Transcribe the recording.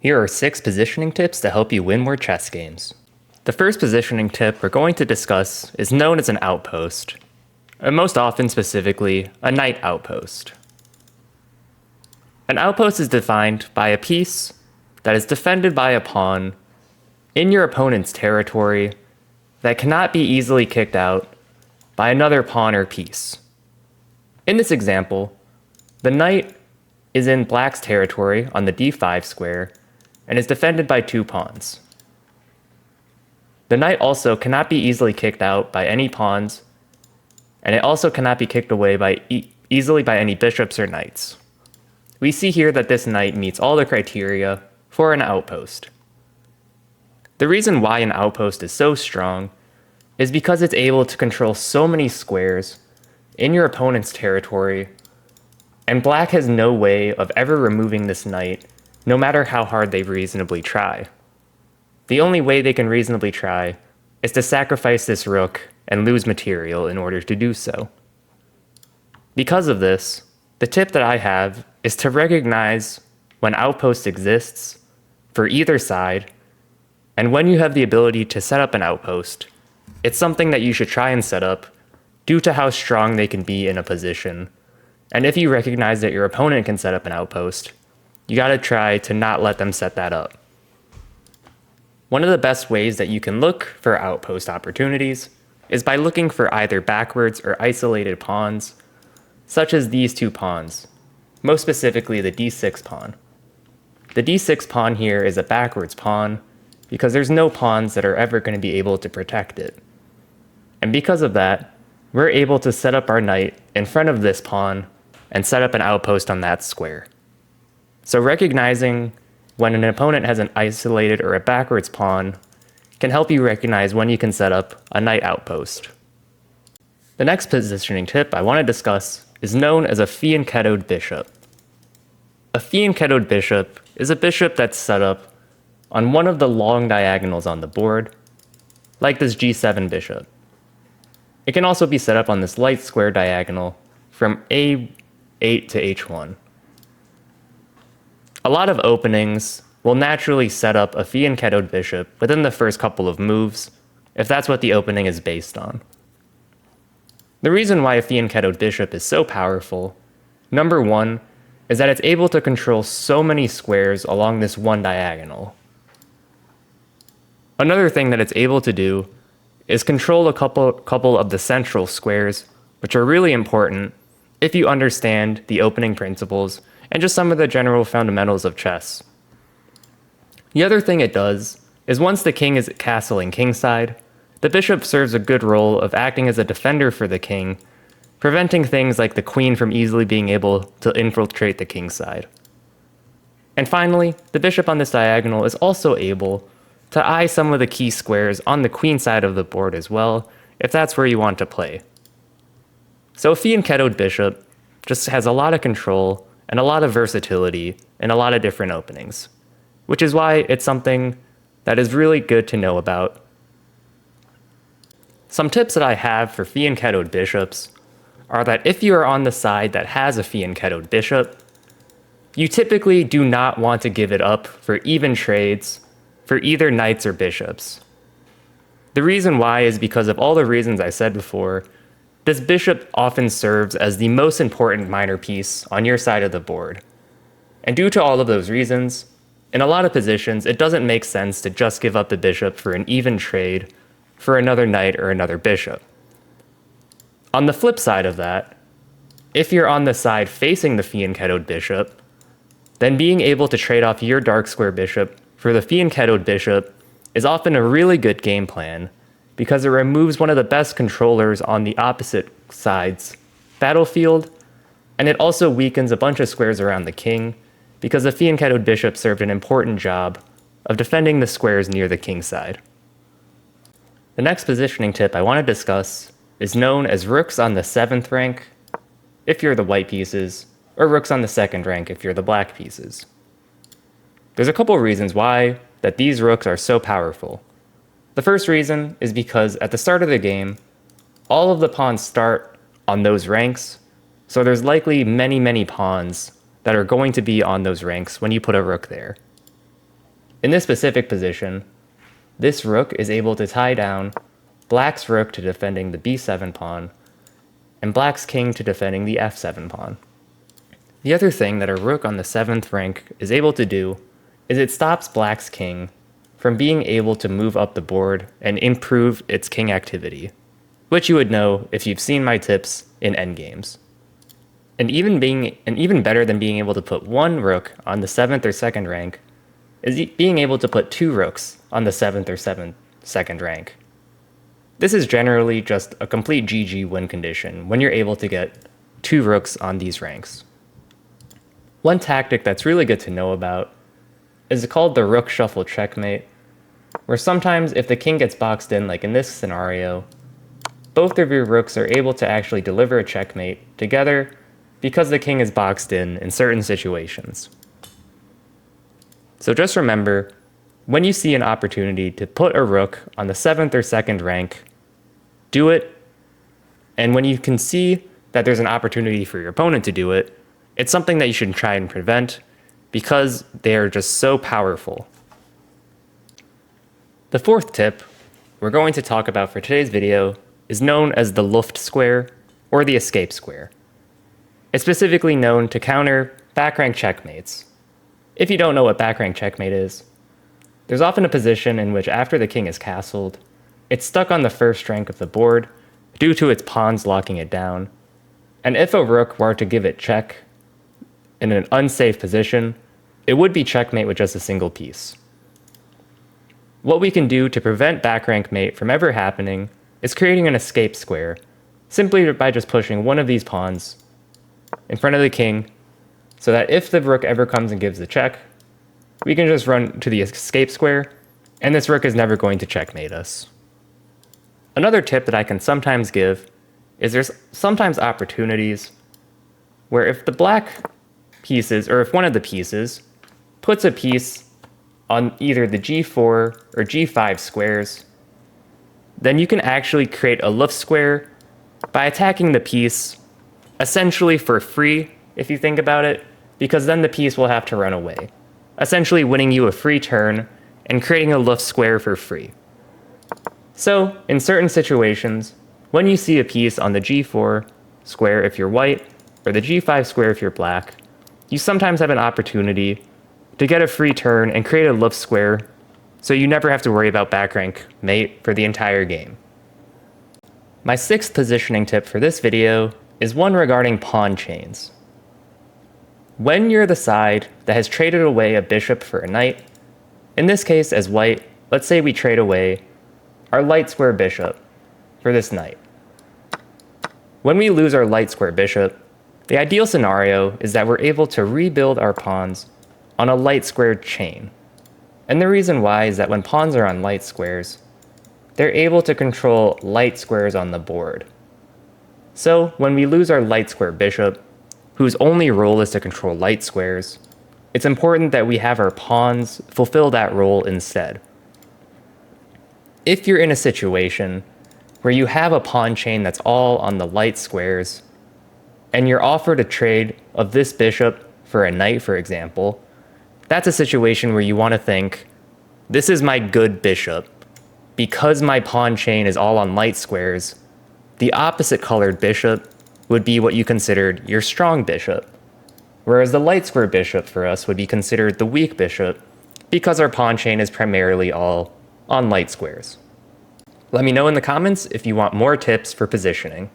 Here are 6 positioning tips to help you win more chess games. The first positioning tip we're going to discuss is known as an outpost, and most often specifically, a knight outpost. An outpost is defined by a piece that is defended by a pawn in your opponent's territory that cannot be easily kicked out by another pawn or piece. In this example, the knight is in black's territory on the d5 square and is defended by 2 pawns. The knight also cannot be easily kicked out by any pawns, and it also cannot be kicked away easily by any bishops or knights. We see here that this knight meets all the criteria for an outpost. The reason why an outpost is so strong is because it's able to control so many squares in your opponent's territory, and black has no way of ever removing this knight, no matter how hard they reasonably try. The only way they can reasonably try is to sacrifice this rook and lose material in order to do so. Because of this, the tip that I have is to recognize when outpost exists for either side, and when you have the ability to set up an outpost, it's something that you should try and set up due to how strong they can be in a position. And if you recognize that your opponent can set up an outpost, you gotta try to not let them set that up. One of the best ways that you can look for outpost opportunities is by looking for either backwards or isolated pawns, such as these 2 pawns, most specifically the d6 pawn. The d6 pawn here is a backwards pawn because there's no pawns that are ever going to be able to protect it. And because of that, we're able to set up our knight in front of this pawn and set up an outpost on that square. So recognizing when an opponent has an isolated or a backwards pawn can help you recognize when you can set up a knight outpost. The next positioning tip I want to discuss is known as a fianchettoed bishop. A fianchettoed bishop is a bishop that's set up on one of the long diagonals on the board, like this g7 bishop. It can also be set up on this light square diagonal from a8 to h1. A lot of openings will naturally set up a fianchettoed bishop within the first couple of moves, if that's what the opening is based on. The reason why a fianchettoed bishop is so powerful, number 1, is that it's able to control so many squares along this one diagonal. Another thing that it's able to do is control a couple of the central squares, which are really important if you understand the opening principles and just some of the general fundamentals of chess. The other thing it does is once the king is castling kingside, the bishop serves a good role of acting as a defender for the king, preventing things like the queen from easily being able to infiltrate the kingside. And finally, the bishop on this diagonal is also able to eye some of the key squares on the queen side of the board as well, if that's where you want to play. So a fianchettoed bishop just has a lot of control and a lot of versatility in a lot of different openings, which is why it's something that is really good to know about. Some tips that I have for fianchettoed bishops are that if you are on the side that has a fianchettoed bishop, you typically do not want to give it up for even trades for either knights or bishops. The reason why is because of all the reasons I said before. This bishop often serves as the most important minor piece on your side of the board. And due to all of those reasons, in a lot of positions, it doesn't make sense to just give up the bishop for an even trade for another knight or another bishop. On the flip side of that, if you're on the side facing the fianchettoed bishop, then being able to trade off your dark square bishop for the fianchettoed bishop is often a really good game plan, because it removes one of the best controllers on the opposite side's battlefield, and it also weakens a bunch of squares around the king, because the fianchettoed bishop served an important job of defending the squares near the king side. The next positioning tip I want to discuss is known as rooks on the 7th rank, if you're the white pieces, or rooks on the 2nd rank if you're the black pieces. There's a couple reasons why that these rooks are so powerful. The first reason is because at the start of the game, all of the pawns start on those ranks, so there's likely many pawns that are going to be on those ranks when you put a rook there. In this specific position, this rook is able to tie down black's rook to defending the b7 pawn, and black's king to defending the f7 pawn. The other thing that a rook on the 7th rank is able to do is it stops black's king from being able to move up the board and improve its king activity, which you would know if you've seen my tips in endgames. And even better than being able to put one rook on the 7th or 2nd rank is being able to put two rooks on the 7th or 2nd rank. This is generally just a complete GG win condition when you're able to get two rooks on these ranks. One tactic that's really good to know about is called the rook shuffle checkmate, where sometimes if the king gets boxed in, like in this scenario, both of your rooks are able to actually deliver a checkmate together because the king is boxed in certain situations. So just remember, when you see an opportunity to put a rook on the 7th or 2nd rank, do it. And when you can see that there's an opportunity for your opponent to do it, it's something that you should try and prevent because they are just so powerful. The fourth tip we're going to talk about for today's video is known as the Luft square or the escape square. It's specifically known to counter back rank checkmates. If you don't know what back rank checkmate is, there's often a position in which after the king is castled, it's stuck on the 1st rank of the board due to its pawns locking it down, and if a rook were to give it check in an unsafe position, it would be checkmate with just a single piece. What we can do to prevent back rank mate from ever happening is creating an escape square, simply by just pushing one of these pawns in front of the king, so that if the rook ever comes and gives the check, we can just run to the escape square, and this rook is never going to checkmate us. Another tip that I can sometimes give is there's sometimes opportunities where if the black pieces, or if one of the pieces, puts a piece on either the g4 or g5 squares, then you can actually create a Luft square by attacking the piece essentially for free, if you think about it, because then the piece will have to run away, essentially winning you a free turn and creating a Luft square for free. So, in certain situations, when you see a piece on the g4 square if you're white, or the g5 square if you're black, you sometimes have an opportunity to get a free turn and create a Luft square so you never have to worry about back rank mate for the entire game. My 6th positioning tip for this video is one regarding pawn chains. When you're the side that has traded away a bishop for a knight, in this case as white, let's say we trade away our light square bishop for this knight. When we lose our light square bishop, the ideal scenario is that we're able to rebuild our pawns on a light squared chain. And the reason why is that when pawns are on light squares, they're able to control light squares on the board. So when we lose our light square bishop, whose only role is to control light squares, it's important that we have our pawns fulfill that role instead. If you're in a situation where you have a pawn chain that's all on the light squares, and you're offered a trade of this bishop for a knight, for example, that's a situation where you want to think, this is my good bishop. Because my pawn chain is all on light squares, the opposite colored bishop would be what you considered your strong bishop, whereas the light square bishop for us would be considered the weak bishop because our pawn chain is primarily all on light squares. Let me know in the comments if you want more tips for positioning.